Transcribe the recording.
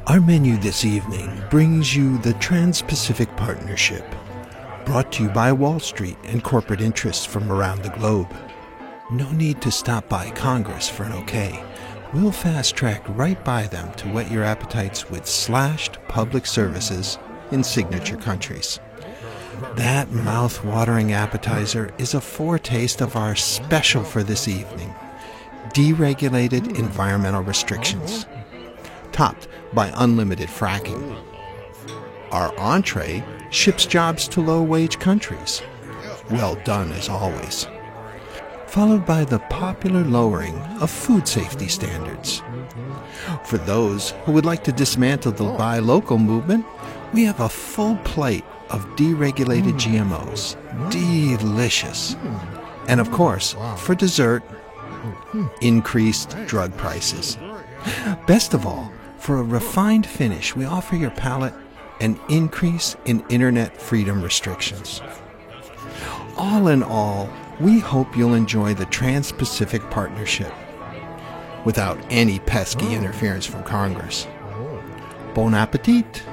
Our menu this evening brings you the Trans-Pacific Partnership, brought to you by Wall Street and corporate interests from around the globe. No need to stop by Congress for an okay. We'll fast-track right by them to whet your appetites with slashed public services in signature countries. That mouth-watering appetizer is a foretaste of our special for this evening, deregulated environmental restrictions, topped by unlimited fracking. Our entree ships jobs to low-wage countries. Well done, as always. Followed by the popular lowering of food safety standards. For those who would like to dismantle the buy local movement, we have a full plate of deregulated GMOs. Delicious. And of course, for dessert, increased drug prices. Best of all, for a refined finish, we offer your palate an increase in internet freedom restrictions. All in all, we hope you'll enjoy the Trans-Pacific Partnership without any pesky interference from Congress. Bon appetit!